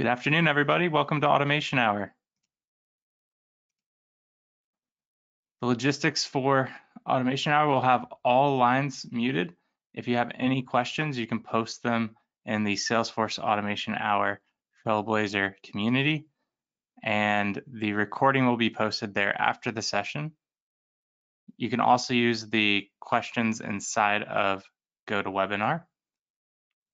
Good afternoon, everybody. Welcome to Automation Hour. The logistics for Automation Hour will have all lines muted. If you have any questions, you can post them in the Salesforce Automation Hour Trailblazer community, and the recording will be posted there after the session. You can also use the questions inside of GoToWebinar.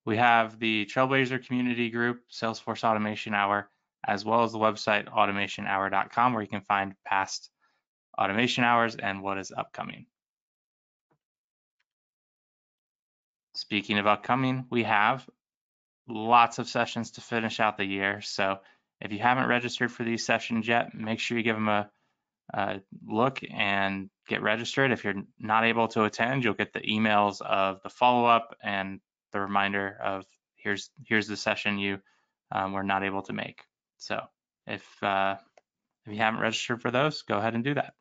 We have the Trailblazer community group, Salesforce Automation Hour, as well as the website automationhour.com, where you can find past automation hours and what is upcoming. Speaking of upcoming, we have lots of sessions to finish out the year. So if you haven't registered for these sessions yet, make sure you give them a look and get registered. If you're not able to attend, you'll get the emails of the follow-up and the reminder of here's the session you were not able to make. So if you haven't registered for those, go ahead and do that.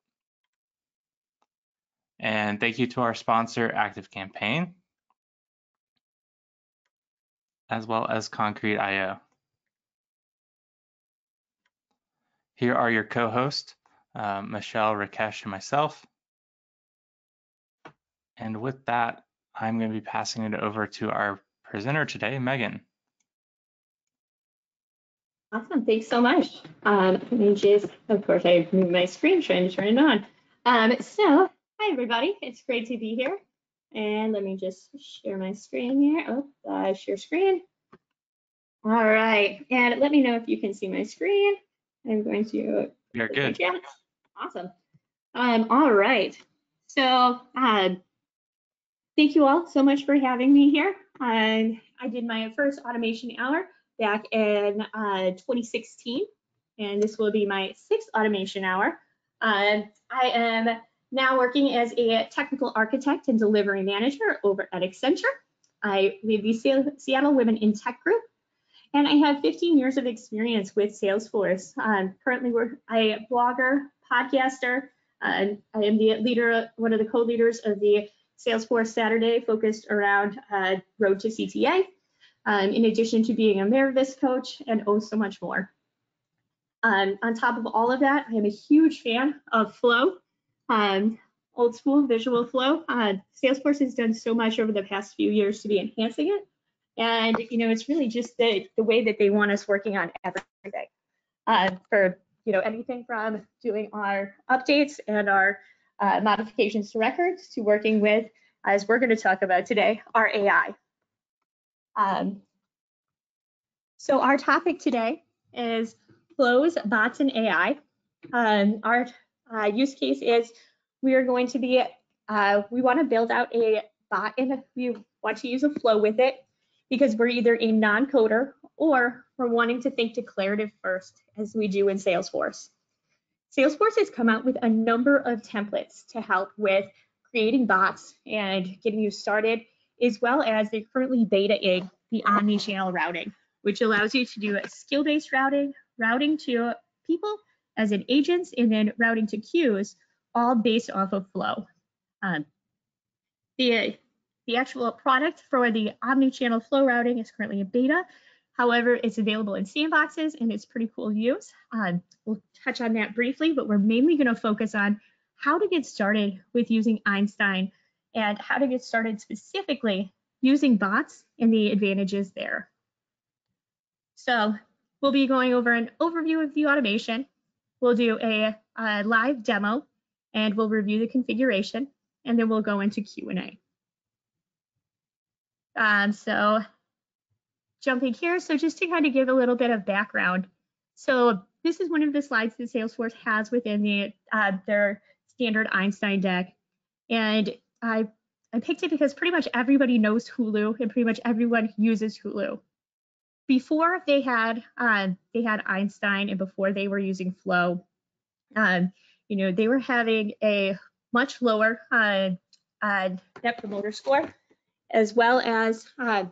And thank you to our sponsor, ActiveCampaign, as well as Concrete.io. Here are your co-hosts, Michelle, Rakesh, and myself. And with that, I'm going to be passing it over to our presenter today, Megan. Awesome, thanks so much. Let me just, of course, I moved my screen trying to turn it on. So, hi everybody, it's great to be here. And let me just share my screen here. Oh, share screen. All right, and let me know if you can see my screen. I'm going to. You're good. Awesome. All right. So, thank you all so much for having me here. I did my first automation hour back in 2016, and this will be my 6th automation hour. I am now working as a technical architect and delivery manager over at Accenture. I lead the Seattle Women in Tech group, and I have 15 years of experience with Salesforce. Currently, I'm a blogger, podcaster. I am the leader, one of the co-leaders of the Salesforce Saturday focused around Road to CTA, in addition to being a Meravis coach and oh so much more. On top of all of that, I am a huge fan of Flow, old school visual Flow. Salesforce has done so much over the past few years to be enhancing it. And, you know, it's really just the way that they want us working on everything. For, you know, anything from doing our updates and our modifications to records to working with, as we're going to talk about today, our AI. So our topic today is flows, bots, and AI. Our use case is we are going to be, we want to build out a bot and we want to use a flow with it because we're either a non-coder or we're wanting to think declarative first, as we do in Salesforce. Salesforce has come out with a number of templates to help with creating bots and getting you started, as well as they're currently beta-ing the omni-channel routing, which allows you to do a skill-based routing, routing to people as in agents, and then routing to queues, all based off of Flow. The actual product for the omni-channel flow routing is currently a beta. However, it's available in sandboxes and it's pretty cool to use. We'll touch on that briefly, but we're mainly going to focus on how to get started with using Einstein and how to get started specifically using bots and the advantages there. So we'll be going over an overview of the automation. We'll do a live demo and we'll review the configuration, and then we'll go into Q&A. So jumping here, so just to kind of give a little bit of background. So this is one of the slides that Salesforce has within the their standard Einstein deck. And I picked it because pretty much everybody knows Hulu and pretty much everyone uses Hulu. Before they had Einstein and before they were using Flow, you know, they were having a much lower Net Promoter Score, as well as,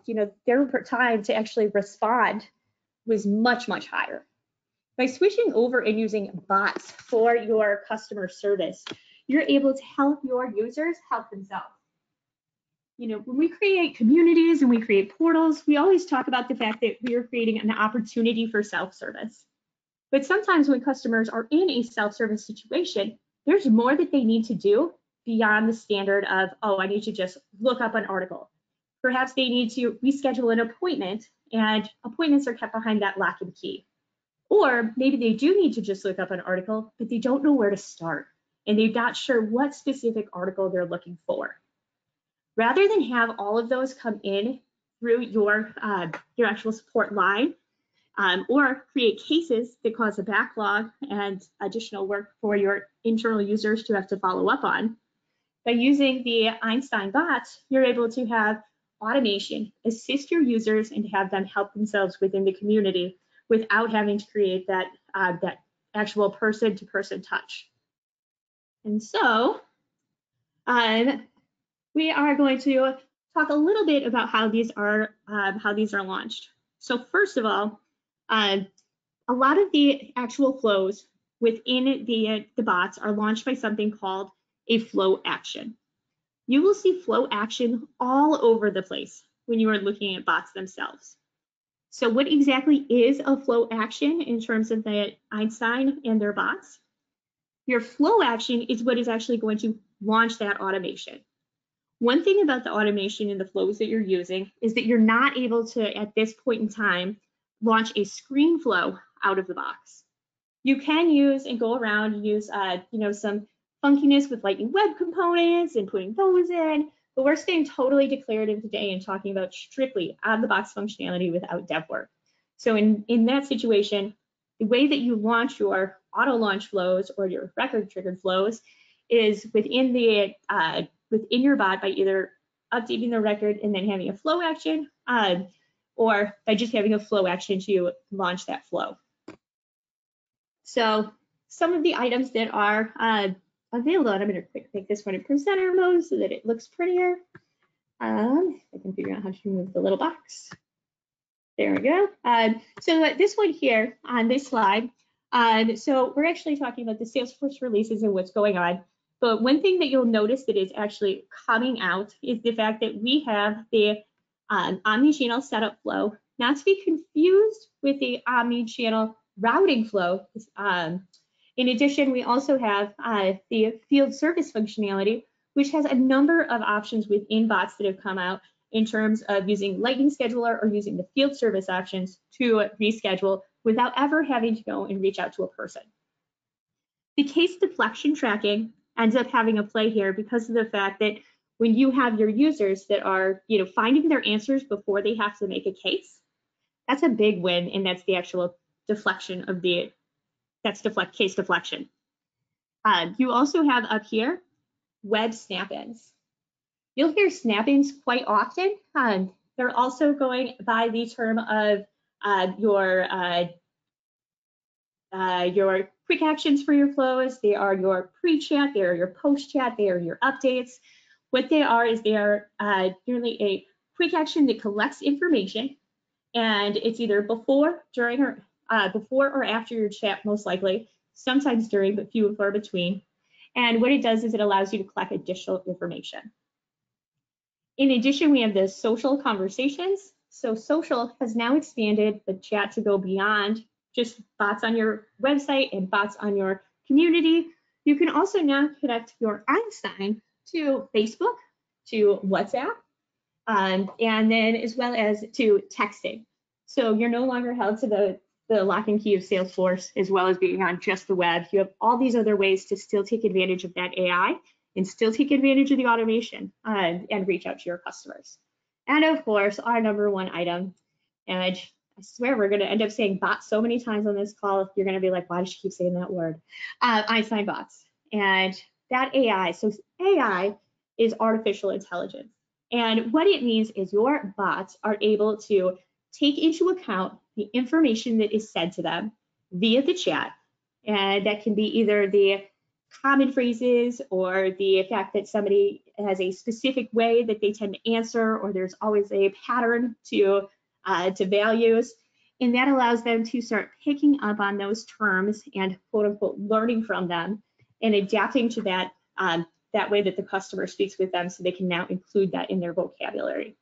you know, their time to actually respond was much, much higher. By switching over and using bots for your customer service, you're able to help your users help themselves. when we create communities and we create portals, we always talk about the fact that we are creating an opportunity for self-service. But sometimes when customers are in a self-service situation, there's more that they need to do beyond the standard of, oh, I need to just look up an article. Perhaps they need to reschedule an appointment, and appointments are kept behind that lock and key. Or maybe they do need to just look up an article, but they don't know where to start, and they're not sure what specific article they're looking for. Rather than have all of those come in through your actual support line, or create cases that cause a backlog and additional work for your internal users to have to follow up on, by using the Einstein bots, you're able to have automation assist your users and have them help themselves within the community without having to create that actual person-to-person touch. And so we are going to talk a little bit about how these are launched. So first of all, a lot of the actual flows within the bots are launched by something called a flow action. You will see flow action all over the place when you are looking at bots themselves. So what exactly is a flow action in terms of the Einstein and their bots? Your flow action is what is actually going to launch that automation. One thing about the automation and the flows that you're using is that you're not able to, at this point in time, launch a screen flow out of the box. You can use and go around and use some funkiness with Lightning Web Components and putting those in, but we're staying totally declarative today and talking about strictly out-of-the-box functionality without dev work. So in that situation, the way that you launch your auto launch flows or your record triggered flows is within your bot by either updating the record and then having a flow action, or by just having a flow action to launch that flow. So some of the items that are available, and I'm going to quick make this one in presenter mode so that it looks prettier. I can figure out how to move the little box. There we go. So this one here on this slide, so we're actually talking about the Salesforce releases and what's going on. But one thing that you'll notice that is actually coming out is the fact that we have the omni-channel setup flow, not to be confused with the omni-channel routing flow. In addition, we also have the field service functionality, which has a number of options within bots that have come out in terms of using Lightning Scheduler or using the field service options to reschedule without ever having to go and reach out to a person. The case deflection tracking ends up having a play here because of the fact that when you have your users that are finding their answers before they have to make a case, that's a big win, and that's the actual deflection of case deflection. You also have up here web snap-ins. You'll hear snap-ins quite often. They're also going by the term of your quick actions for your flows. They are your pre-chat, they are your post-chat, they are your updates. What they are is they are nearly a quick action that collects information, and it's either before, during, or before or after your chat, most likely, sometimes during, but few and far between. And what it does is it allows you to collect additional information. In addition, we have the social conversations. So social has now expanded the chat to go beyond just bots on your website and bots on your community. You can also now connect your Einstein to Facebook, to WhatsApp, and then as well as to texting. So you're no longer held to the lock and key of Salesforce, as well as being on just the web. You have all these other ways to still take advantage of that AI and still take advantage of the automation and reach out to your customers. And of course, our number one item, and I swear we're going to end up saying bots so many times on this call, you're going to be like, why does she keep saying that word? Einstein bots. And that AI, so AI is artificial intelligence. And what it means is your bots are able to take into account the information that is said to them via the chat. And that can be either the common phrases or the fact that somebody has a specific way that they tend to answer, or there's always a pattern to values. And that allows them to start picking up on those terms and quote unquote learning from them and adapting to that that way that the customer speaks with them, so they can now include that in their vocabulary.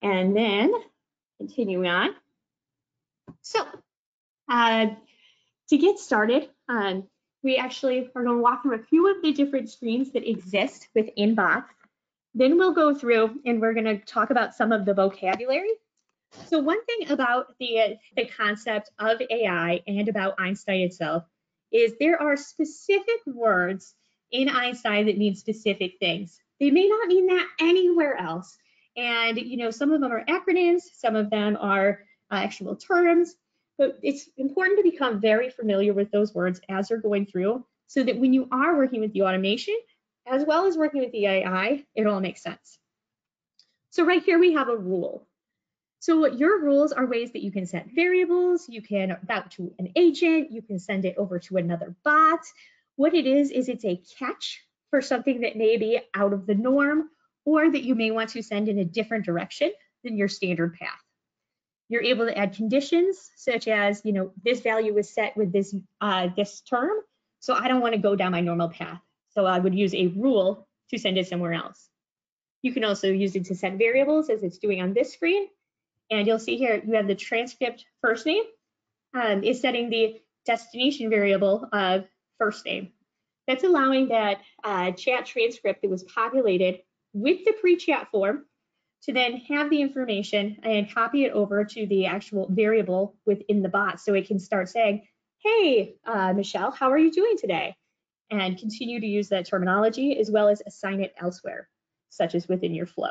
And then continuing on. So to get started, we actually are going to walk through a few of the different screens that exist within bots. Then we'll go through and we're going to talk about some of the vocabulary. So one thing about the concept of AI and about Einstein itself is there are specific words in Einstein that mean specific things. They may not mean that anywhere else. And, you know, some of them are acronyms, some of them are actual terms, but it's important to become very familiar with those words as you're going through so that when you are working with the automation, as well as working with the AI, it all makes sense. So right here we have a rule. So your rules are ways that you can set variables, you can route to an agent, you can send it over to another bot. What it is it's a catch for something that may be out of the norm or that you may want to send in a different direction than your standard path. You're able to add conditions such as, you know, this value was set with this, this term, so I don't want to go down my normal path. So I would use a rule to send it somewhere else. You can also use it to set variables as it's doing on this screen. And you'll see here, you have the transcript first name is setting the destination variable of first name. That's allowing that chat transcript that was populated with the pre-chat form to then have the information and copy it over to the actual variable within the bot so it can start saying, hey, Michelle, how are you doing today? And continue to use that terminology as well as assign it elsewhere, such as within your flow.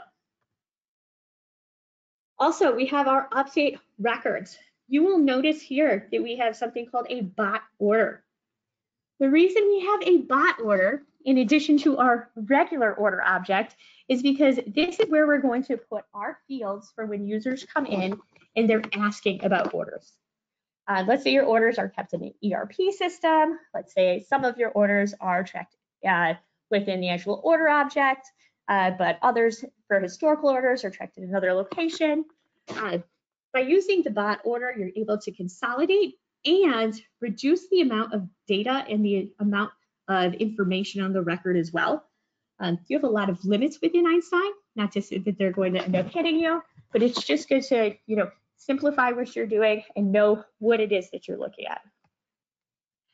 Also, we have our update records. You will notice here that we have something called a bot order. The reason we have a bot order, in addition to our regular order object, is because this is where we're going to put our fields for when users come in and they're asking about orders. Let's say your orders are kept in an ERP system. Let's say some of your orders are tracked within the actual order object, but others for historical orders are tracked in another location. By using the bot order, you're able to consolidate and reduce the amount of data and the amount of information on the record as well. You have a lot of limits within Einstein, not to say that they're going to end up hitting you, but it's just good to, you know, simplify what you're doing and know what it is that you're looking at.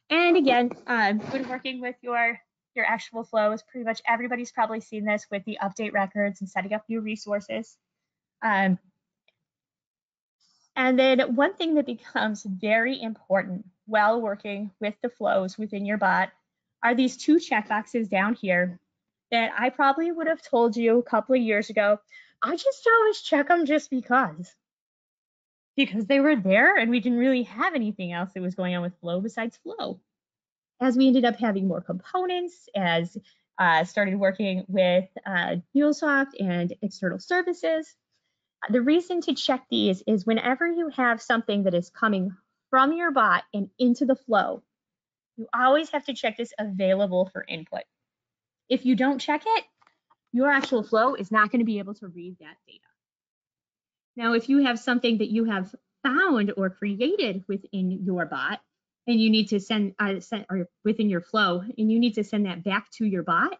And again, when working with your actual flows, pretty much everybody's probably seen this with the update records and setting up new resources. And then one thing that becomes very important while working with the flows within your bot are these two checkboxes down here that I probably would have told you a couple of years ago. I just always check them just because they were there and we didn't really have anything else that was going on with flow besides flow. As we ended up having more components, as started working with MuleSoft and external services, the reason to check these is whenever you have something that is coming from your bot and into the flow, you always have to check this available for input. If you don't check it, your actual flow is not going to be able to read that data. Now, if you have something that you have found or created within your bot, and you need to send or within your flow, and you need to send that back to your bot,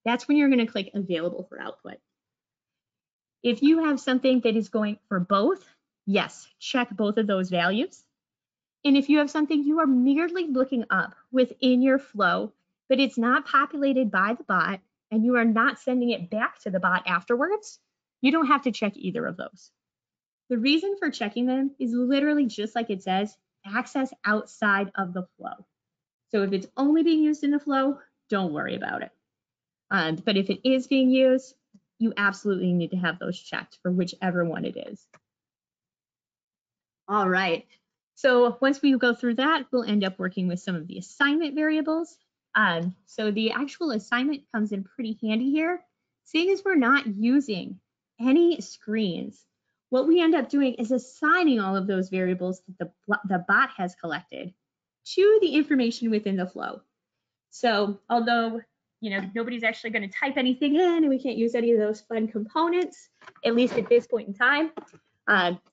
that's when you're going to click available for output. If you have something that is going for both, yes, check both of those values. And if you have something you are merely looking up within your flow, but it's not populated by the bot, and you are not sending it back to the bot afterwards, you don't have to check either of those. The reason for checking them is literally just like it says, access outside of the flow. So if it's only being used in the flow, don't worry about it. But if it is being used, you absolutely need to have those checked for whichever one it is. All right. So once we go through that, we'll end up working with some of the assignment variables. So the actual assignment comes in pretty handy here. Seeing as we're not using any screens, what we end up doing is assigning all of those variables that the bot has collected to the information within the flow. So although, you know, nobody's actually going to type anything in and we can't use any of those fun components, at least at this point in time,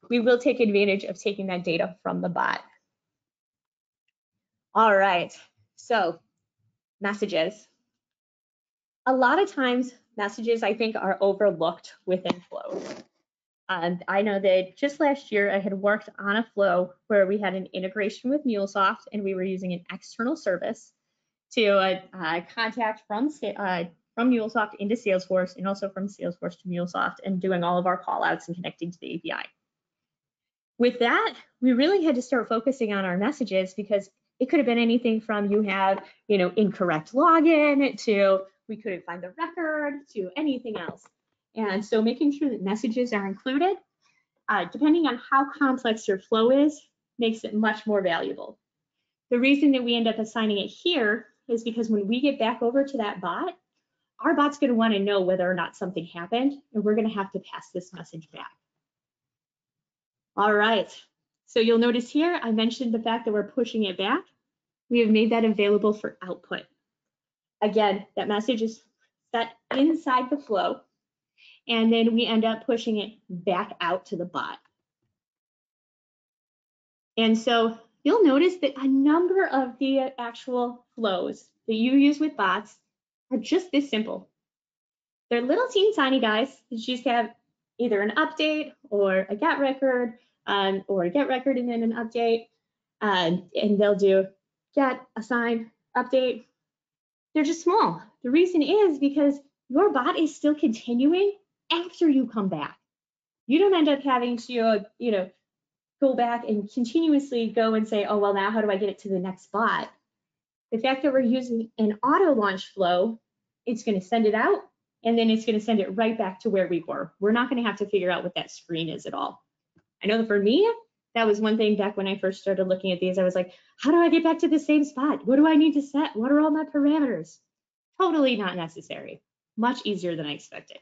we will take advantage of taking that data from the bot. All right, so messages. a lot of times messages, I think, are overlooked within flows. I know that just last year I had worked on a flow where we had an integration with MuleSoft and we were using an external service to contact from MuleSoft into Salesforce and also from Salesforce to MuleSoft and doing all of our callouts and connecting to the API. With that, we really had to start focusing on our messages because it could have been anything from you have, incorrect login to we couldn't find the record to anything else. And so making sure that messages are included, depending on how complex your flow is, makes it much more valuable. The reason that we end up assigning it here is because when we get back over to that bot, our bot's going to want to know whether or not something happened, and we're going to have to pass this message back. All right, so you'll notice here, I mentioned the fact that we're pushing it back. We have made that available for output. Again, that message is set inside the flow, and then we end up pushing it back out to the bot. And so you'll notice that a number of the actual flows that you use with bots are just this simple. They're little teeny tiny guys. You just have either an update or a get record, or a get record and then an update, and they'll do get, assign, update. They're just small. The reason is because your bot is still continuing after you come back. You don't end up having to, go back and continuously go and say, oh, well, now how do I get it to the next bot? The fact that we're using an auto launch flow, it's going to send it out, and then it's going to send it right back to where we were. We're not going to have to figure out what that screen is at all. I know that for me, that was one thing back when I first started looking at these. I was like, how do I get back to the same spot? What do I need to set? What are all my parameters? Totally not necessary. Much easier than I expected.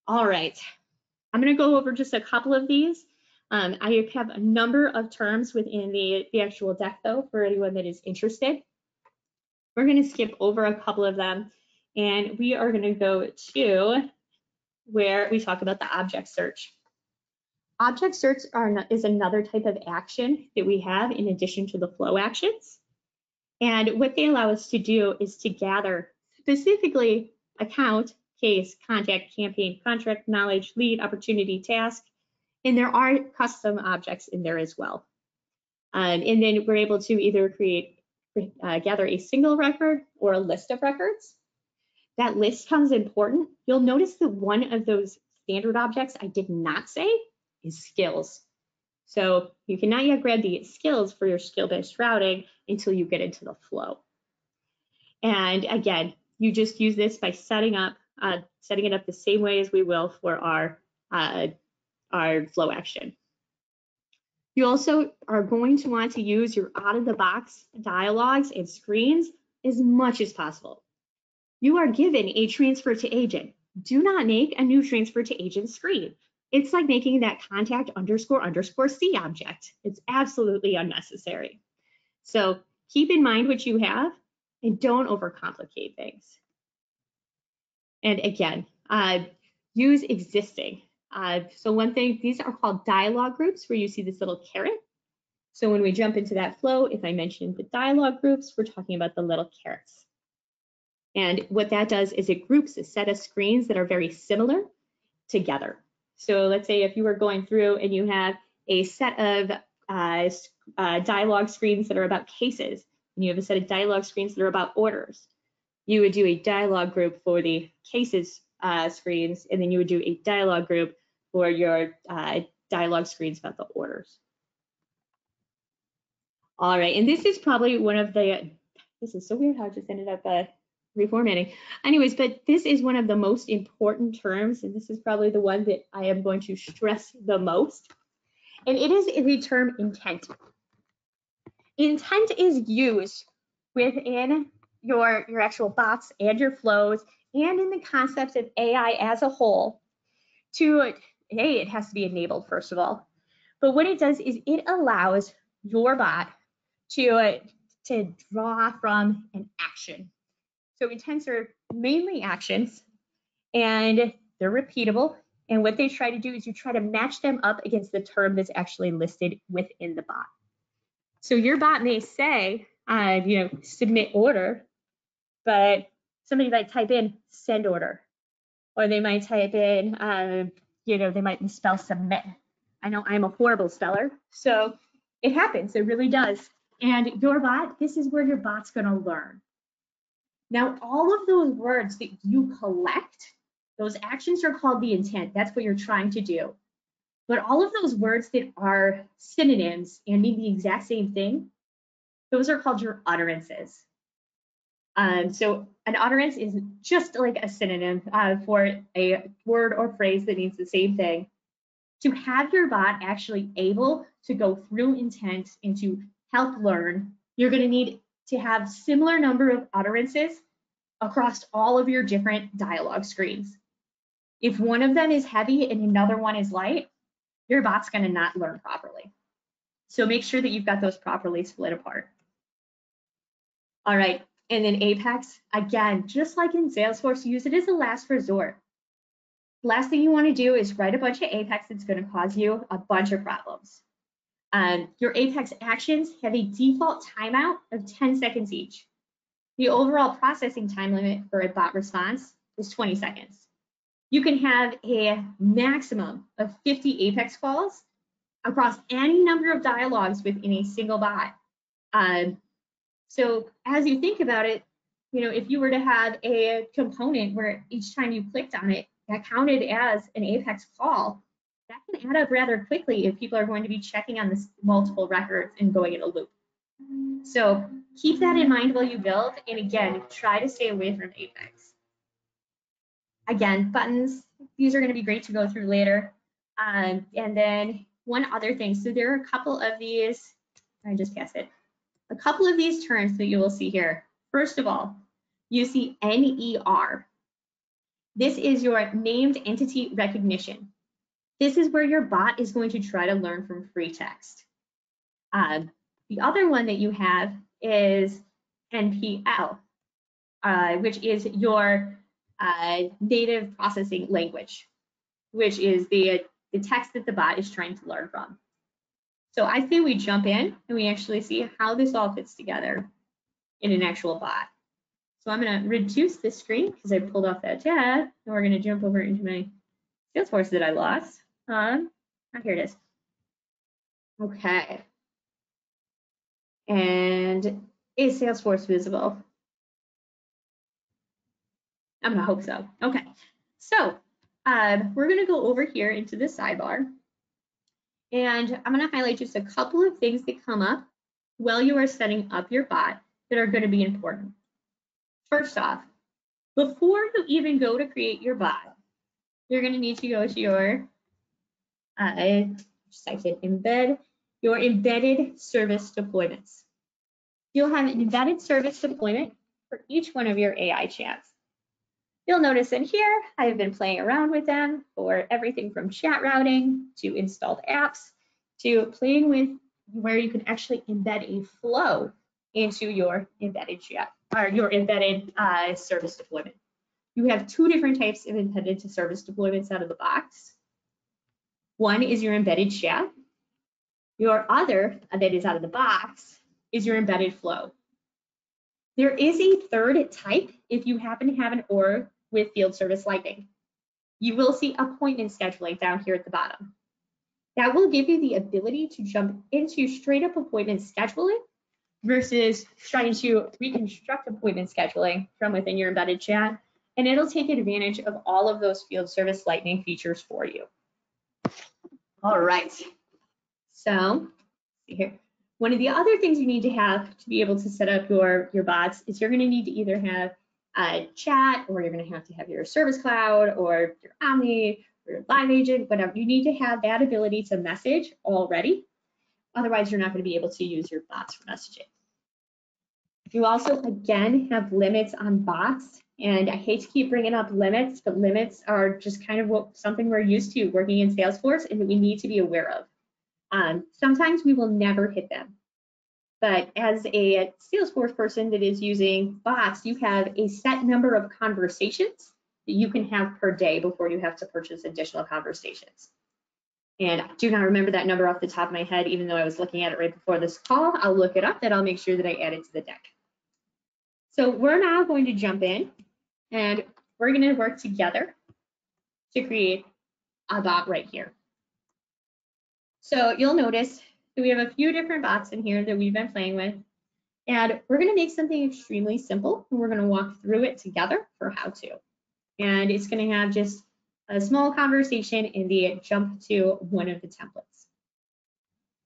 All right, I'm going to go over just a couple of these. I have a number of terms within the actual deck, though, for anyone that is interested. We're going to skip over a couple of them, and we are going to go to where we talk about the object search. Object search is another type of action that we have in addition to the flow actions. And what they allow us to do is to gather specifically account, case, contact, campaign, contract, knowledge, lead, opportunity, task, and there are custom objects in there as well. And then we're able to either gather a single record or a list of records. That list comes important. You'll notice that one of those standard objects I did not say is skills. So you cannot yet grab the skills for your skill-based routing until you get into the flow. And again, you just use this by setting it up the same way as we will for our flow action. You also are going to want to use your out-of-the-box dialogues and screens as much as possible. You are given a transfer to agent. Do not make a new transfer to agent screen. It's like making that contact __C object. It's absolutely unnecessary. So keep in mind what you have and don't overcomplicate things. And again, use existing. So one thing, these are called dialogue groups where you see this little caret. So when we jump into that flow, if I mention the dialogue groups, we're talking about the little carets. And what that does is it groups a set of screens that are very similar together. So let's say if you were going through and you have a set of dialogue screens that are about cases, and you have a set of dialogue screens that are about orders, you would do a dialogue group for the cases screens, and then you would do a dialogue group for your dialogue screens about the orders. All right, and this is probably one of the, this is so weird how it just ended up reformatting. Anyways, but this is one of the most important terms, and this is probably the one that I am going to stress the most, and it is the term intent. Intent is used within your actual bots and your flows and in the concept of AI as a whole to, hey, it has to be enabled first of all, but what it does is it allows your bot to draw from an action. So intents are mainly actions, and they're repeatable. And what they try to do is you try to match them up against the term that's actually listed within the bot. So your bot may say, submit order, but somebody might type in send order, or they might type in, they might misspell submit. I know I'm a horrible speller, so it happens, it really does. And your bot, this is where your bot's gonna learn. Now, all of those words that you collect, those actions are called the intent. That's what you're trying to do. But all of those words that are synonyms and mean the exact same thing, those are called your utterances. So an utterance is just like a synonym for a word or phrase that means the same thing. To have your bot actually able to go through intent and to help learn, you're going to need to have similar number of utterances across all of your different dialogue screens. If one of them is heavy and another one is light, your bot's going to not learn properly. So make sure that you've got those properly split apart. All right, and then Apex, again, just like in Salesforce, use it as a last resort. Last thing you want to do is write a bunch of Apex that's going to cause you a bunch of problems. Your Apex actions have a default timeout of 10 seconds each. The overall processing time limit for a bot response is 20 seconds. You can have a maximum of 50 Apex calls across any number of dialogues within a single bot. So as you think about it, if you were to have a component where each time you clicked on it, that counted as an Apex call, that can add up rather quickly if people are going to be checking on this multiple records and going in a loop. So keep that in mind while you build, and again, try to stay away from Apex. Again, buttons, these are going to be great to go through later. And then one other thing, so there are a couple of these, I just passed it, a couple of these terms that you will see here. First of all, you see NER. This is your named entity recognition. This is where your bot is going to try to learn from free text. The other one that you have is NPL, which is your native processing language, which is the text that the bot is trying to learn from. So I say we jump in and we actually see how this all fits together in an actual bot. So I'm going to reduce this screen because I pulled off that tab, and we're going to jump over into my Salesforce that I lost. Here it is. Okay. And is Salesforce visible? I'm going to hope so. Okay. So we're going to go over here into the sidebar, and I'm going to highlight just a couple of things that come up while you are setting up your bot that are going to be important. First off, before you even go to create your bot, you're going to need to go to your embed your embedded service deployments. You'll have an embedded service deployment for each one of your AI chats. You'll notice in here, I have been playing around with them for everything from chat routing to installed apps to playing with where you can actually embed a flow into your embedded chat or your embedded service deployment. You have two different types of embedded service deployments out of the box. One is your embedded chat. Your other that is out of the box is your embedded flow. There is a third type if you happen to have an org with Field Service Lightning. You will see appointment scheduling down here at the bottom. That will give you the ability to jump into straight up appointment scheduling versus trying to reconstruct appointment scheduling from within your embedded chat, and it'll take advantage of all of those Field Service Lightning features for you. All right, so see here. One of the other things you need to have to be able to set up your bots is you're going to need to either have a chat, or you're going to have your Service Cloud or your Omni or your Live Agent, whatever. You need to have that ability to message already. Otherwise, you're not going to be able to use your bots for messaging. You also, again, have limits on bots. And I hate to keep bringing up limits, but limits are just kind of something we're used to working in Salesforce and that we need to be aware of. Sometimes we will never hit them. But as a Salesforce person that is using bots, you have a set number of conversations that you can have per day before you have to purchase additional conversations. And I do not remember that number off the top of my head, even though I was looking at it right before this call. I'll look it up and I'll make sure that I add it to the deck. So we're now going to jump in And we're going to work together to create a bot right here. So you'll notice that we have a few different bots in here that we've been playing with. And we're going to make something extremely simple, and we're going to walk through it together for how to. And it's going to have just a small conversation in the jump to one of the templates.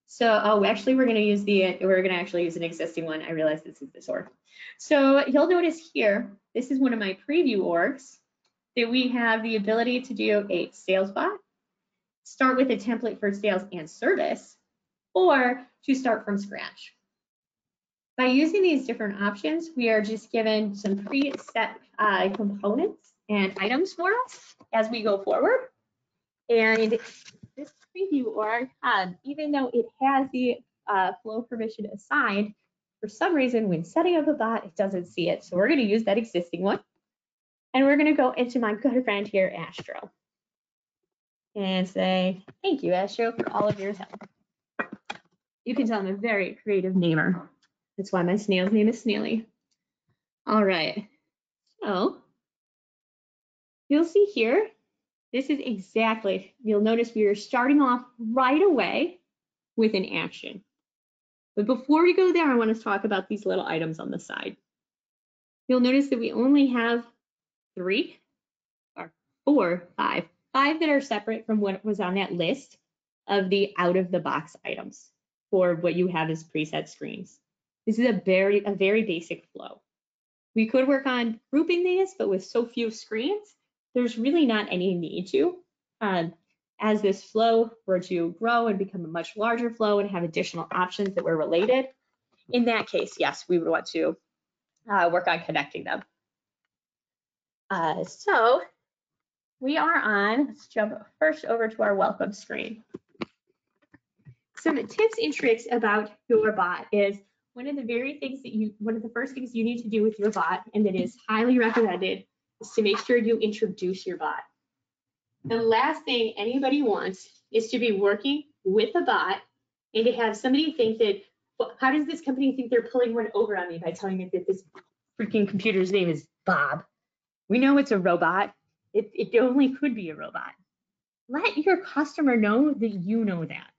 So, actually, we're going to actually use an existing one. I realize this is this org. So you'll notice here, this is one of my preview orgs that we have the ability to do a sales bot, start with a template for sales and service, or to start from scratch. By using these different options, we are just given some preset components and items for us as we go forward. And this preview org, even though it has the flow permission assigned, for some reason when setting up a bot, it doesn't see it. So we're going to use that existing one. And we're going to go into my good friend here, Astro, and say, thank you, Astro, for all of your help. You can tell I'm a very creative namer. That's why my snail's name is Snaily. All right, so you'll see here, this is exactly, you'll notice we are starting off right away with an action. But before we go there, I want to talk about these little items on the side. You'll notice that we only have five that are separate from what was on that list of the out of the box items for what you have as preset screens. This is a very basic flow. We could work on grouping these, but with so few screens, there's really not any need to. As this flow were to grow and become a much larger flow and have additional options that were related, in that case, yes, we would want to work on connecting them. So we are on, let's jump first over to our welcome screen. Some tips and tricks about your bot is one of the first things you need to do with your bot, and that is highly recommended, is to make sure you introduce your bot. The last thing anybody wants is to be working with a bot and to have somebody think that, well, how does this company think they're pulling one over on me by telling me that this freaking computer's name is Bob? We know it's a robot. It only could be a robot. Let your customer know that you know that.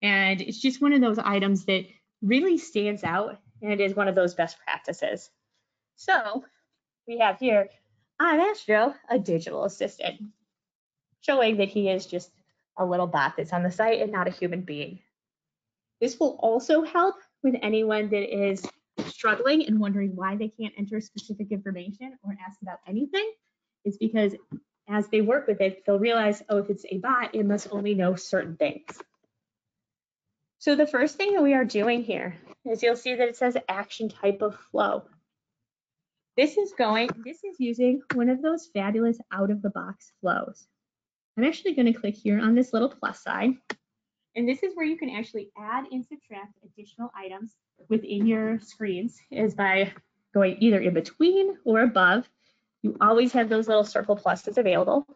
And it's just one of those items that really stands out and is one of those best practices. So we have here, I'm Astro, a digital assistant, showing that he is just a little bot that's on the site and not a human being. This will also help with anyone that is struggling and wondering why they can't enter specific information or ask about anything. It's because as they work with it, they'll realize, oh, if it's a bot, it must only know certain things. So the first thing that we are doing here is you'll see that it says action type of flow. This is using one of those fabulous out of the box flows. I'm actually going to click here on this little plus sign. And this is where you can actually add and subtract additional items within your screens, is by going either in between or above. You always have those little circle pluses available.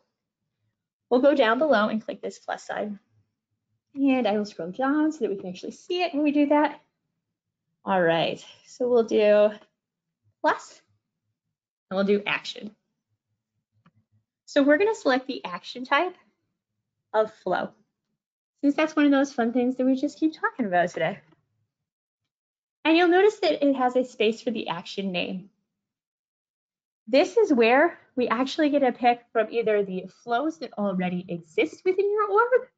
We'll go down below and click this plus sign. And I will scroll down so that we can actually see it when we do that. All right, so we'll do plus, and we'll do action. So we're going to select the action type of flow, since that's one of those fun things that we just keep talking about today. And you'll notice that it has a space for the action name. This is where we actually get a pick from either the flows that already exist within your org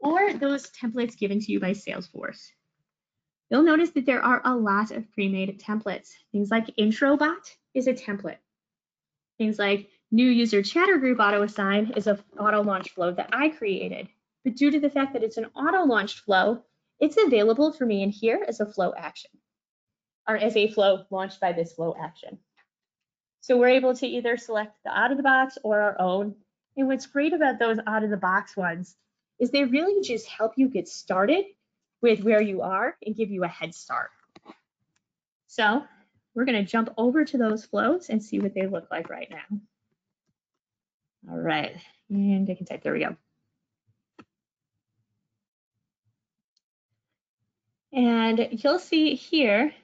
or those templates given to you by Salesforce. You'll notice that there are a lot of pre-made templates. Things like intro bot is a template. Things like new user chatter group auto assign is an auto launch flow that I created. But due to the fact that it's an auto launched flow, it's available for me in here as a flow action, or as a flow launched by this flow action. So we're able to either select the out of the box or our own. And what's great about those out of the box ones is they really just help you get started with where you are and give you a head start. So we're going to jump over to those flows and see what they look like right now. All right, and I can type, there we go. And you'll see here,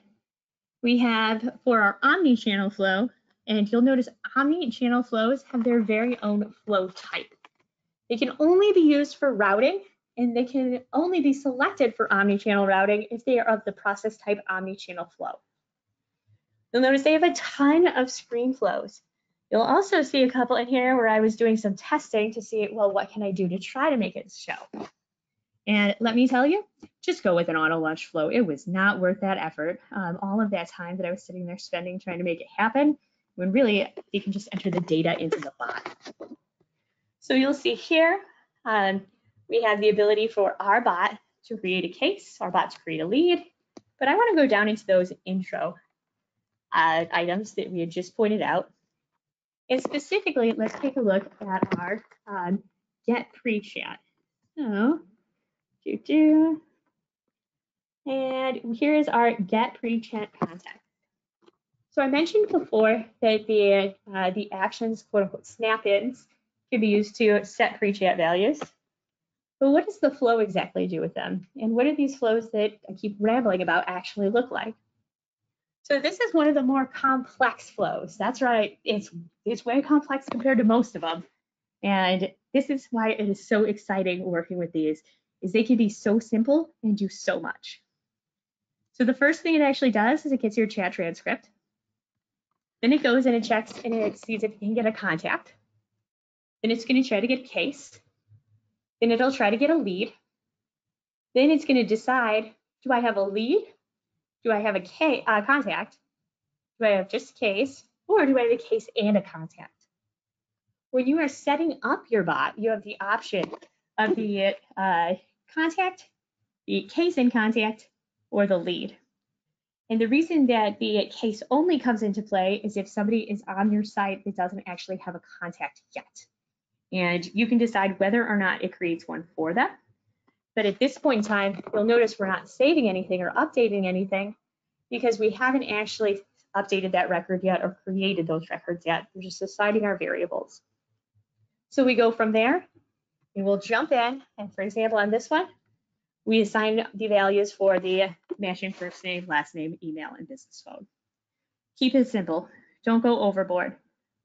we have for our omni-channel flow, And you'll notice omni-channel flows have their very own flow type. They can only be used for routing, and they can only be selected for omni-channel routing if they are of the process type omni-channel flow. You'll notice they have a ton of screen flows. You'll also see a couple in here where I was doing some testing to see, well, what can I do to try to make it show? And let me tell you, just go with an auto launch flow. It was not worth that effort. All of that time that I was sitting there spending trying to make it happen, when really you can just enter the data into the bot. So you'll see here, we have the ability for our bot to create a case, our bot to create a lead, but I want to go down into those intro items that we had just pointed out. And specifically, let's take a look at our get pre-chat. So, and here is our get pre-chat contact. So I mentioned before that the actions, quote unquote, snap-ins can be used to set pre-chat values. But what does the flow exactly do with them? And what do these flows that I keep rambling about actually look like? So this is one of the more complex flows. That's right, it's way complex compared to most of them. And this is why it is so exciting working with these, is they can be so simple and do so much. So the first thing it actually does is it gets your chat transcript. Then it goes and it checks and it sees if it can get a contact. Then it's going to try to get a case. Then it'll try to get a lead. Then it's going to decide, do I have a lead? Do I have a contact? Do I have just a case? Or do I have a case and a contact? When you are setting up your bot, you have the option of the contact, the case and contact, or the lead. And the reason that the case only comes into play is if somebody is on your site that doesn't actually have a contact yet. And you can decide whether or not it creates one for them. But at this point in time, you'll notice we're not saving anything or updating anything because we haven't actually updated that record yet or created those records yet. We're just assigning our variables. So we go from there and we'll jump in. And for example, on this one, we assign the values for the matching first name, last name, email, and business phone. Keep it simple. Don't go overboard.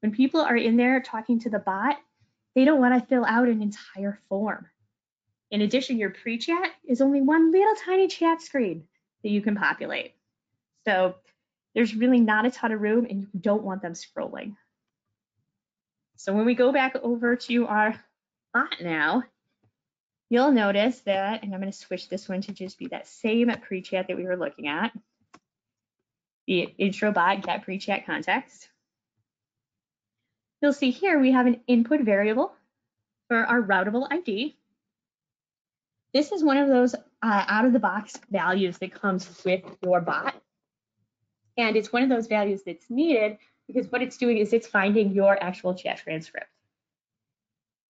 When people are in there talking to the bot, they don't want to fill out an entire form. In addition, your pre-chat is only one little tiny chat screen that you can populate. So there's really not a ton of room and you don't want them scrolling. So when we go back over to our bot now, you'll notice that, and I'm going to switch this one to just be that same pre-chat that we were looking at, the intro bot get pre-chat context. You'll see here we have an input variable for our routable ID. This is one of those out-of-the-box values that comes with your bot. And it's one of those values that's needed because what it's doing is it's finding your actual chat transcript.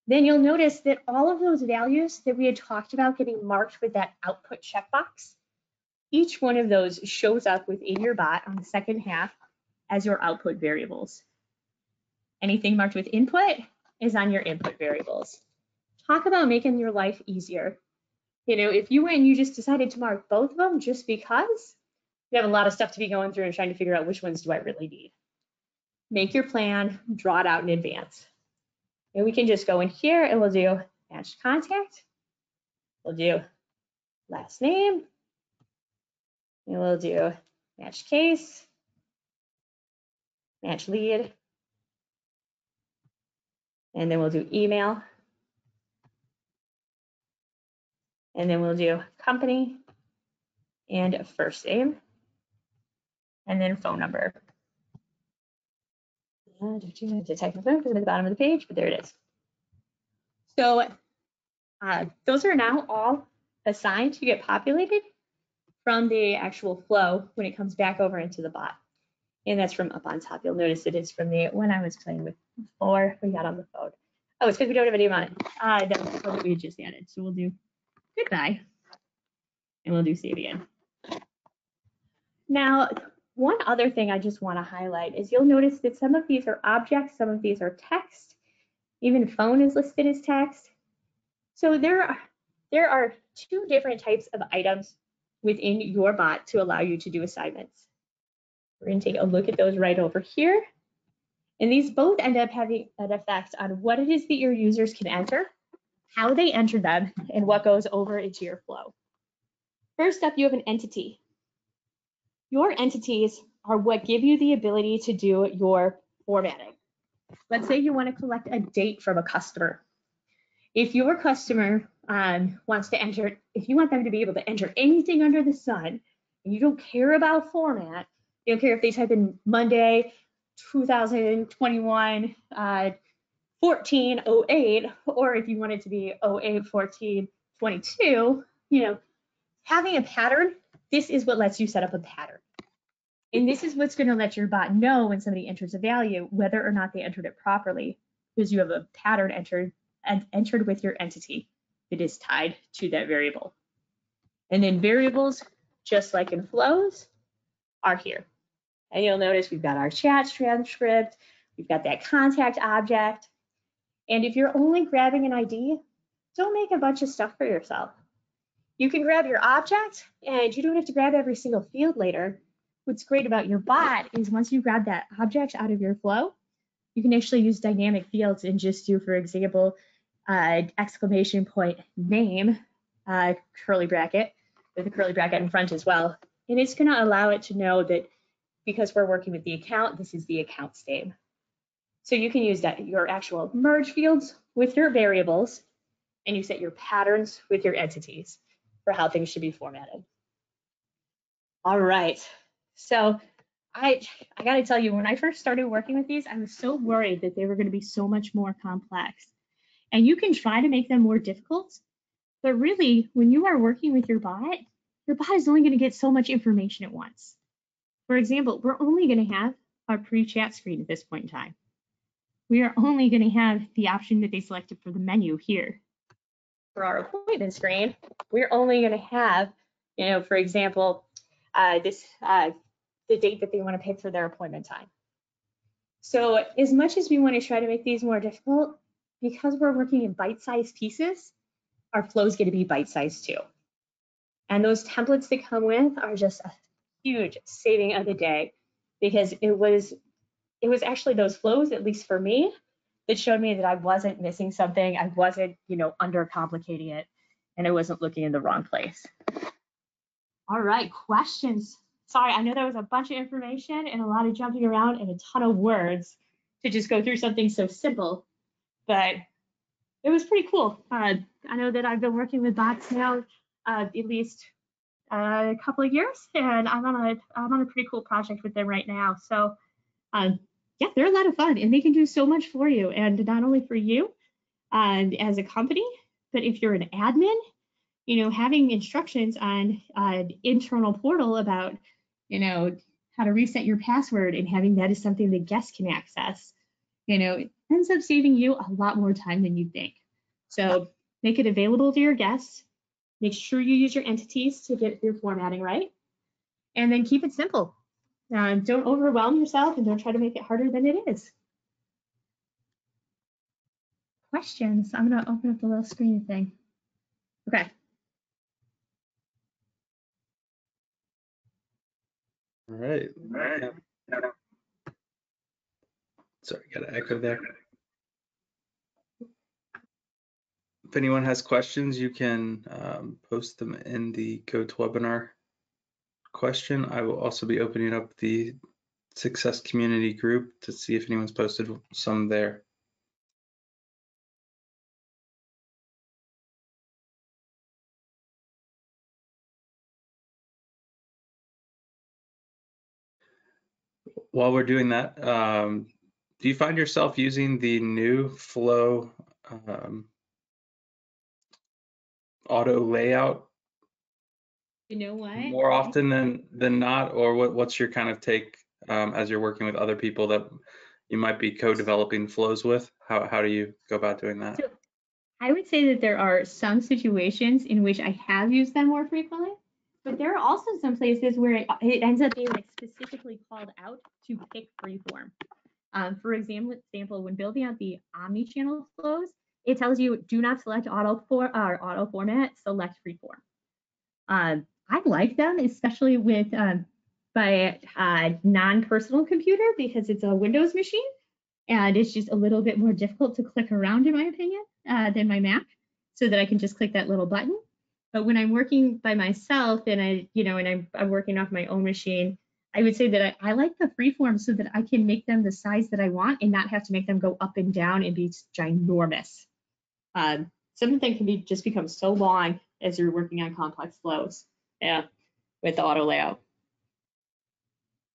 Then you'll notice that all of those values that we had talked about getting marked with that output checkbox, each one of those shows up within your bot on the second half as your output variables. Anything marked with input is on your input variables. Talk about making your life easier. You know, if you went and you just decided to mark both of them just because, you have a lot of stuff to be going through and trying to figure out which ones do I really need. Make your plan, draw it out in advance. And we can just go in here and we'll do match contact. We'll do last name. And we'll do match case, match lead. And then we'll do email. And then we'll do company and first name. And then phone number. Detect my phone because I'm at the bottom of the page, but there it is. So those are now all assigned to get populated from the actual flow when it comes back over into the bot. And that's from up on top. You'll notice it is from the one I was playing with before we got on the phone. Oh, it's because we don't have a name on it. That was the one that we just added. So we'll do goodbye. And we'll do save again. Now, one other thing I just want to highlight is you'll notice that some of these are objects, some of these are text. Even phone is listed as text. So there are two different types of items within your bot to allow you to do assignments. We're going to take a look at those right over here. And these both end up having an effect on what it is that your users can enter, how they enter them, and what goes over into your flow. First up, you have an entity. Your entities are what give you the ability to do your formatting. Let's say you want to collect a date from a customer. If your customer wants to enter, if you want them to be able to enter anything under the sun, and you don't care about format, you don't care if they type in Monday, 2021, 1408, or if you want it to be 08, 14, 22, having a pattern, this is what lets you set up a pattern. And this is what's going to let your bot know when somebody enters a value, whether or not they entered it properly, because you have a pattern entered with your entity that is tied to that variable. And then variables, just like in flows, are here. And you'll notice we've got our chat transcript, we've got that contact object. And if you're only grabbing an ID, don't make a bunch of stuff for yourself. You can grab your object and you don't have to grab every single field later. What's great about your bot is once you grab that object out of your flow, you can actually use dynamic fields and just do, for example, exclamation point name, curly bracket, with a curly bracket in front as well. And it's going to allow it to know that because we're working with the account, this is the account's name. So you can use that your actual merge fields with your variables, and you set your patterns with your entities for how things should be formatted. All right. So I got to tell you, when I first started working with these, I was so worried that they were going to be so much more complex. And you can try to make them more difficult, but really, when you are working with your bot is only going to get so much information at once. For example, we're only going to have our pre-chat screen at this point in time. We are only going to have the option that they selected for the menu here. For our appointment screen, we're only going to have, for example, the date that they want to pick for their appointment time. So as much as we want to try to make these more difficult, because we're working in bite-sized pieces, our flow is going to be bite-sized too. And those templates that come with are just a huge saving of the day, because it was actually those flows, at least for me, that showed me that I wasn't missing something. I wasn't, undercomplicating it, and I wasn't looking in the wrong place. All right, questions. Sorry, I know there was a bunch of information and a lot of jumping around and a ton of words to just go through something so simple, but it was pretty cool. I know that I've been working with bots now at least a couple of years, and I'm on a pretty cool project with them right now. So yeah, they're a lot of fun, and they can do so much for you, and not only for you as a company, but if you're an admin, having instructions on an internal portal about, how to reset your password and having that as something that guests can access, it ends up saving you a lot more time than you think. So make it available to your guests. Make sure you use your entities to get your formatting right. And then keep it simple. Don't overwhelm yourself and don't try to make it harder than it is. Questions? I'm going to open up the little screen thing. Okay. All right. Sorry, got an echo there. If anyone has questions, you can post them in the GoToWebinar question. I will also be opening up the Success Community group to see if anyone's posted some there. While we're doing that, do you find yourself using the new Flow auto layout more often than not, or what's your kind of take as you're working with other people that you might be co-developing flows with? How do you go about doing that? So I would say that there are some situations in which I have used them more frequently, but there are also some places where it ends up being specifically called out to pick freeform. For example, when building out the omni-channel flows, it tells you do not select auto format, select freeform. I like them, especially with by non-personal computer, because it's a Windows machine. And it's just a little bit more difficult to click around, in my opinion, than my Mac, so that I can just click that little button. But when I'm working by myself and I'm working off my own machine, I would say that I like the freeform so that I can make them the size that I want and not have to make them go up and down and be ginormous. Some of them can just become so long as you're working on complex flows. Yeah, with the auto layout.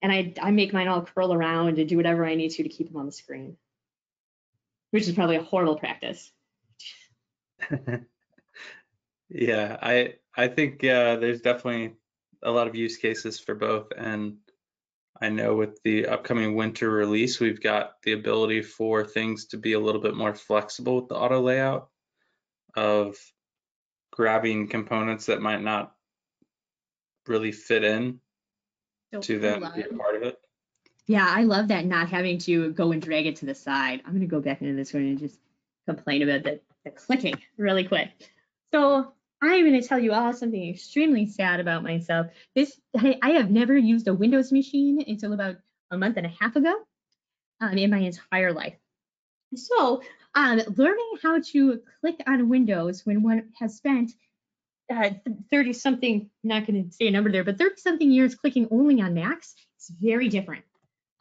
And I make mine all curl around and do whatever I need to keep them on the screen, which is probably a horrible practice. Yeah, I think there's definitely a lot of use cases for both, and I know with the upcoming winter release, we've got the ability for things to be a little bit more flexible with the auto layout of grabbing components that might not really fit in to then be a part of it. Yeah, I love that, not having to go and drag it to the side. I'm going to go back into this one and just complain about the clicking really quick. So I'm going to tell you all something extremely sad about myself. I have never used a Windows machine until about a month and a half ago in my entire life. So learning how to click on Windows when one has spent 30 something, not going to say a number there, but 30 something years clicking only on Macs, is very different.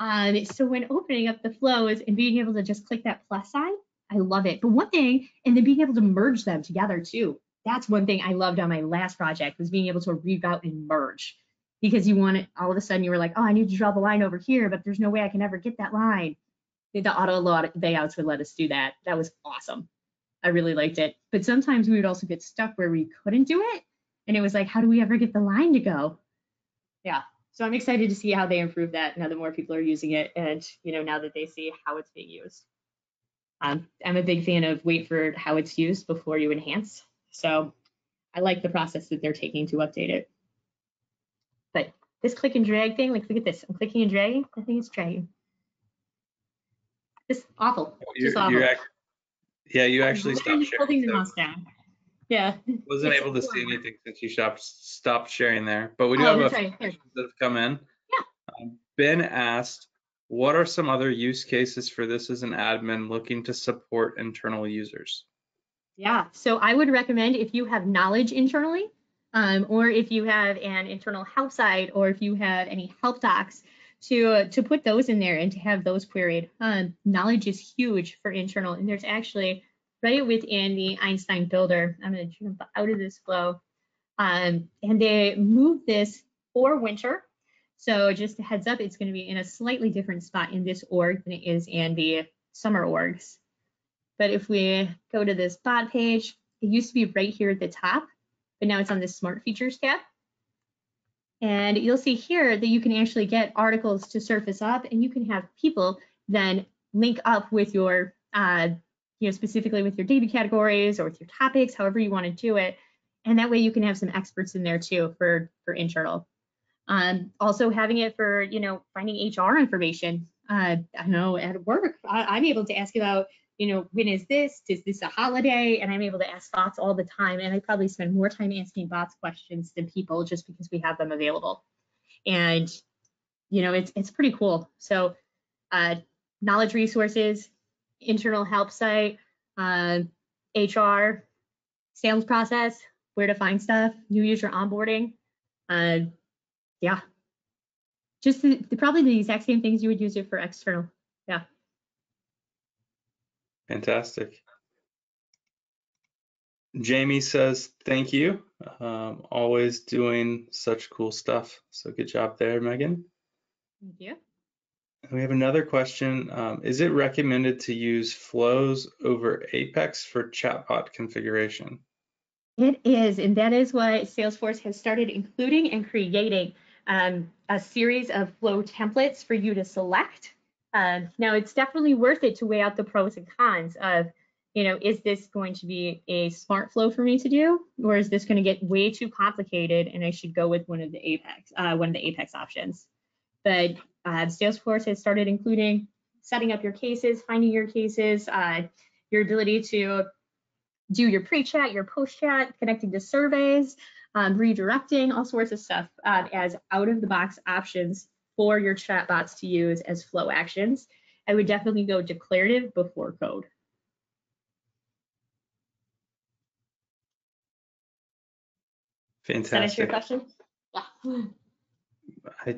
So when opening up the flows and being able to just click that plus sign, I love it. But one thing, and then being able to merge them together too. That's one thing I loved on my last project, was being able to reroute and merge, because you want it, all of a sudden you were like, oh, I need to draw the line over here, but there's no way I can ever get that line. The auto layouts would let us do that. That was awesome. I really liked it. But sometimes we would also get stuck where we couldn't do it. And it was like, how do we ever get the line to go? Yeah. So I'm excited to see how they improve that now that more people are using it, and now that they see how it's being used. I'm a big fan of wait for how it's used before you enhance. So I like the process that they're taking to update it. But this click and drag thing, like, look at this. I'm clicking and dragging. I think it's dragging. It's awful. Just awful. You actually stopped sharing. Holding the mouse down. Yeah. Wasn't able to see anything since you stopped sharing there, but we do have a few questions that have come in. Yeah. Ben asked, what are some other use cases for this as an admin looking to support internal users? Yeah, so I would recommend, if you have knowledge internally, or if you have an internal help site, or if you have any help docs, to put those in there and to have those queried. Knowledge is huge for internal, and there's actually right within the Einstein Builder. I'm going to jump out of this flow, and they moved this for winter. So just a heads up, it's going to be in a slightly different spot in this org than it is in the summer orgs. But if we go to this bot page, it used to be right here at the top, but now it's on this Smart Features tab. And you'll see here that you can actually get articles to surface up, and you can have people then link up with your, specifically with your data categories or with your topics, however you want to do it. And that way you can have some experts in there too for internal. Also having it for, finding HR information. I know at work, I'm able to ask about, when is this? Is this a holiday? And I'm able to ask bots all the time. And I probably spend more time asking bots questions than people, just because we have them available. And, it's pretty cool. So knowledge resources, internal help site, HR, sales process, where to find stuff, new user onboarding. Yeah, just probably the exact same things you would use it for external. Yeah. Fantastic. Jamie says, thank you. Always doing such cool stuff. So good job there, Megan. Thank you. We have another question. Is it recommended to use flows over Apex for chatbot configuration? It is, and that is what Salesforce has started including and creating a series of flow templates for you to select. Now, it's definitely worth it to weigh out the pros and cons of, is this going to be a smart flow for me to do, or is this going to get way too complicated and I should go with one of the Apex options? But Salesforce has started including setting up your cases, finding your cases, your ability to do your pre-chat, your post-chat, connecting to surveys, redirecting, all sorts of stuff as out-of-the-box options for your chatbots to use as flow actions. I would definitely go declarative before code. Does that answer your Fantastic. question? Yeah.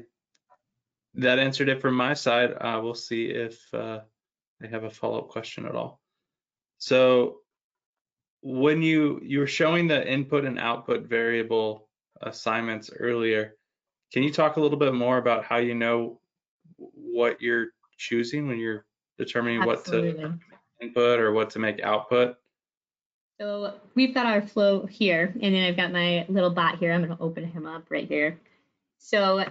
That answered it from my side. We'll see if they have a follow-up question at all. So when you were showing the input and output variable assignments earlier, can you talk a little bit more about how you know what you're choosing when you're determining what to Absolutely. input or what to make output? So we've got our flow here, and then I've got my little bot here. I'm going to open him up right here. So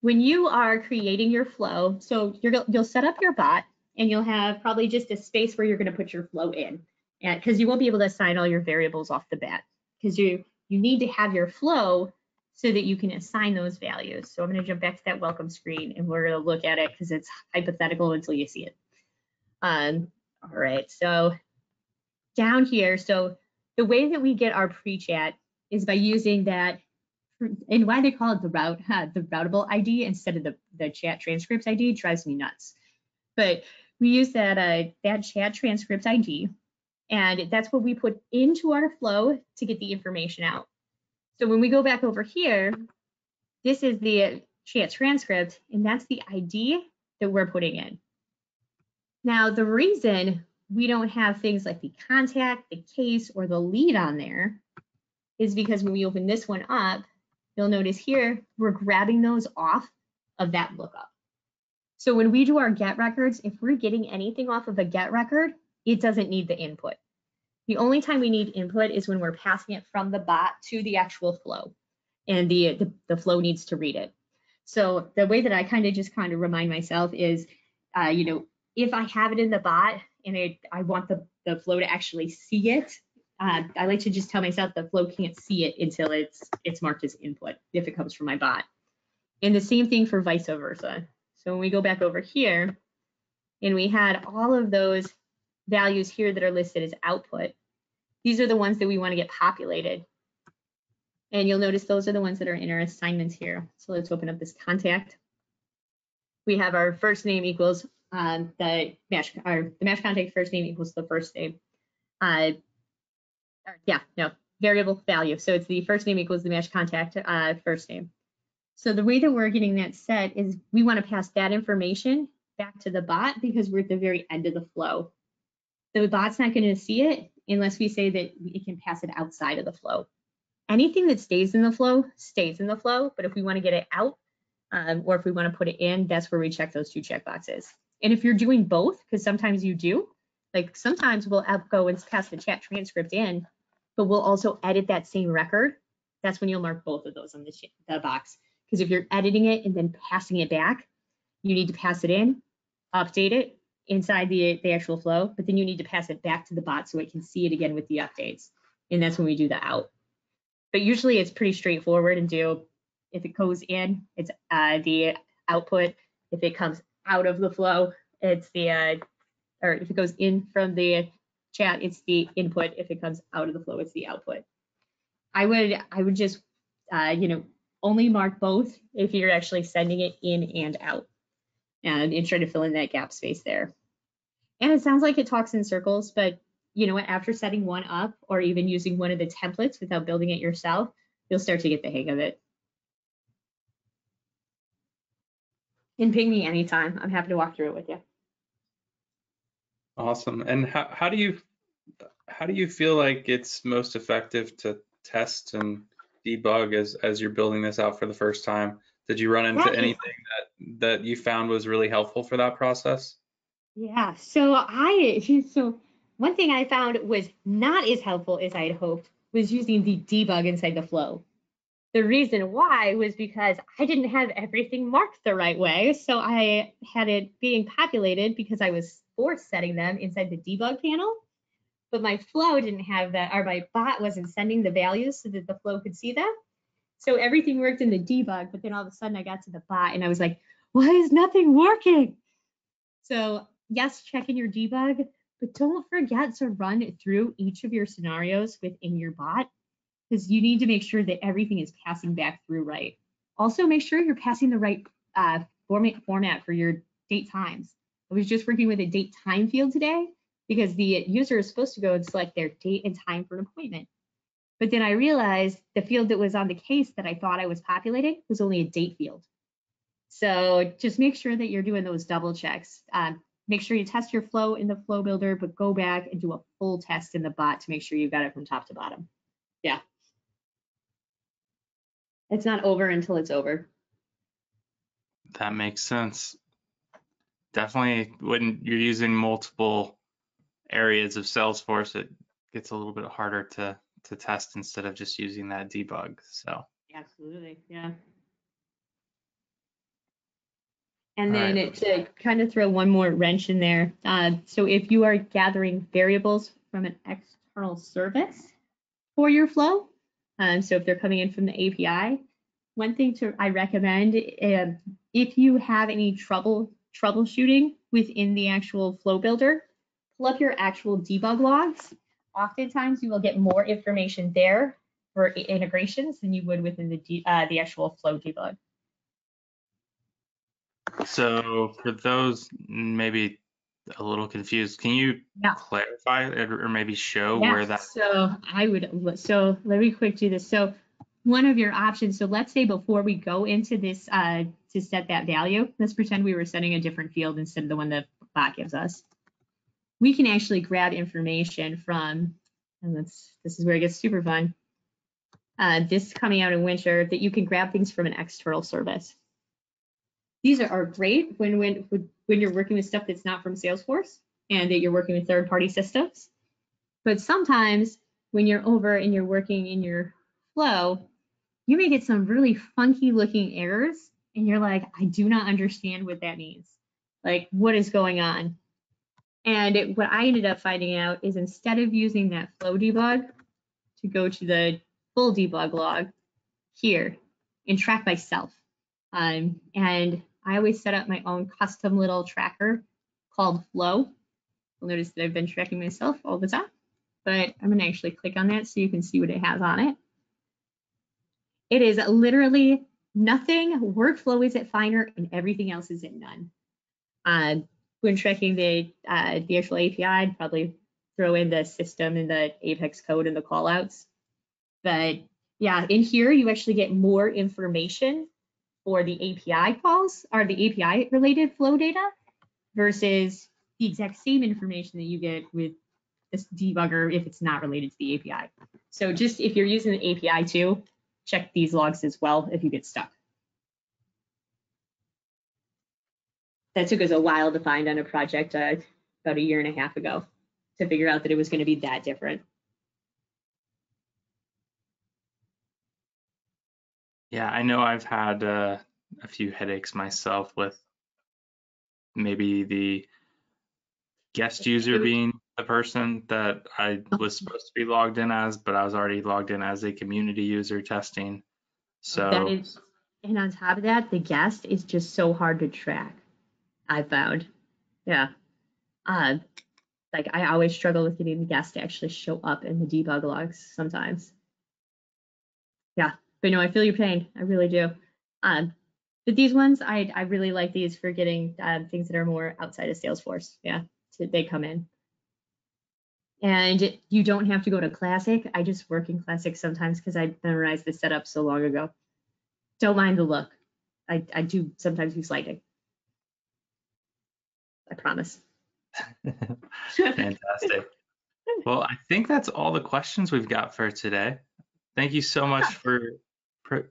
when you are creating your flow, so you'll set up your bot, and you'll have probably just a space where you're going to put your flow in, and because you won't be able to assign all your variables off the bat, because you need to have your flow so that you can assign those values. So I'm going to jump back to that welcome screen, and we're going to look at it because it's hypothetical until you see it. All right, so down here, so the way that we get our pre-chat is by using that, and why they call it the routable ID instead of the chat transcripts ID drives me nuts. But we use that chat transcripts ID, and that's what we put into our flow to get the information out. So when we go back over here, this is the chat transcript, and that's the ID that we're putting in. Now, the reason we don't have things like the contact, the case, or the lead on there is because when we open this one up, you'll notice here, we're grabbing those off of that lookup. So when we do our get records, if we're getting anything off of a get record, it doesn't need the input. The only time we need input is when we're passing it from the bot to the actual flow, and the flow needs to read it. So the way that I kind of remind myself is, if I have it in the bot and I want the flow to actually see it, I like to just tell myself the flow can't see it until it's marked as input if it comes from my bot. And the same thing for vice versa. So when we go back over here, and we had all of those values here that are listed as output, these are the ones that we want to get populated. And you'll notice those are the ones that are in our assignments here. So let's open up this contact. We have our first name equals the match contact first name equals the first name. Variable value. So it's the first name equals the match contact first name. So the way that we're getting that set is we want to pass that information back to the bot because we're at the very end of the flow. The bot's not going to see it unless we say that it can pass it outside of the flow. Anything that stays in the flow stays in the flow, but if we want to get it out or if we want to put it in, that's where we check those two checkboxes. And if you're doing both, because sometimes you do, like sometimes we'll go and pass the chat transcript in, but we'll also edit that same record. That's when you'll mark both of those on the box. Because if you're editing it and then passing it back, you need to pass it in, update it inside the actual flow, but then you need to pass it back to the bot so it can see it again with the updates. And that's when we do the out. But usually it's pretty straightforward and do, if it goes in, it's the output. If it comes out of the flow, it's or if it goes in from the chat, it's the input. If it comes out of the flow, it's the output. I would just, only mark both if you're actually sending it in and out, and try to fill in that gap space there. And it sounds like it talks in circles, but you know what, after setting one up or even using one of the templates without building it yourself, you'll start to get the hang of it. And ping me anytime. I'm happy to walk through it with you. Awesome. And how do you feel like it's most effective to test and debug as you're building this out for the first time? Did you run into anything that you found was really helpful for that process? Yeah, so one thing I found was not as helpful as I had hoped was using the debug inside the flow. The reason why was because I didn't have everything marked the right way. So I had it being populated because I was force setting them inside the debug panel, but my flow didn't have that, or my bot wasn't sending the values so that the flow could see them. So everything worked in the debug, but then all of a sudden I got to the bot and I was like, why is nothing working? So yes, check in your debug, but don't forget to run it through each of your scenarios within your bot, because you need to make sure that everything is passing back through right. Also, make sure you're passing the right format for your date times. I was just working with a date time field today because the user is supposed to go and select their date and time for an appointment. But then I realized the field that was on the case that I thought I was populating was only a date field. So just make sure that you're doing those double checks. Make sure you test your flow in the flow builder, but go back and do a full test in the bot to make sure you've got it from top to bottom. Yeah. It's not over until it's over. That makes sense. Definitely when you're using multiple areas of Salesforce, it gets a little bit harder to test instead of just using that debug. So Absolutely, yeah. And All then right. to kind of throw one more wrench in there. So if you are gathering variables from an external service for your flow, so if they're coming in from the API, one thing I recommend, if you have any troubleshooting within the actual flow builder, pull up your actual debug logs. Oftentimes you will get more information there for integrations than you would within the actual flow debug. So for those maybe a little confused, can you clarify or maybe show where that? So let me quick do this. So one of your options, so let's say before we go into this to set that value, let's pretend we were setting a different field instead of the one that bot gives us. We can actually grab information from, and this is where it gets super fun. This coming out in winter, that you can grab things from an external service. These are great when you're working with stuff that's not from Salesforce and that you're working with third-party systems. But sometimes when you're over and you're working in your flow, you may get some really funky looking errors and you're like, I do not understand what that means. Like, what is going on? And what I ended up finding out is instead of using that flow debug to go to the full debug log here and track myself. And I always set up my own custom little tracker called Flow. You'll notice that I've been tracking myself all the time, but I'm gonna actually click on that so you can see what it has on it. It is literally nothing. Workflow is at Finer and everything else is at none. When tracking the actual API, I'd probably throw in the system and the Apex code and the callouts. But yeah, in here you actually get more information for the API calls or the API related flow data versus the exact same information that you get with this debugger if it's not related to the API. So just if you're using the API too, check these logs as well if you get stuck. That took us a while to find on a project about 1.5 years ago to figure out that it was going to be that different. Yeah, I know I've had a few headaches myself with maybe the guest user being the person that I was supposed to be logged in as, but I was already logged in as a community user testing. So and on top of that, the guest is just so hard to track, I found. Yeah. Like I always struggle with getting the guest to actually show up in the debug logs sometimes. Yeah, but no, I feel your pain. I really do. But these ones, I really like these for getting things that are more outside of Salesforce. Yeah, they come in. And you don't have to go to Classic. I just work in Classic sometimes because I memorized the setup so long ago. Don't mind the look. I do sometimes use lighting. I promise. Fantastic. Well, I think that's all the questions we've got for today. Thank you so much for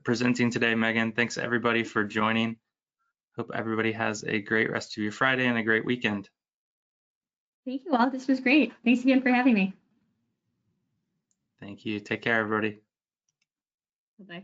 presenting today, Megan. Thanks everybody for joining. Hope everybody has a great rest of your Friday and a great weekend. Thank you all. This was great. Thanks again for having me. Thank you. Take care, everybody. Bye-bye.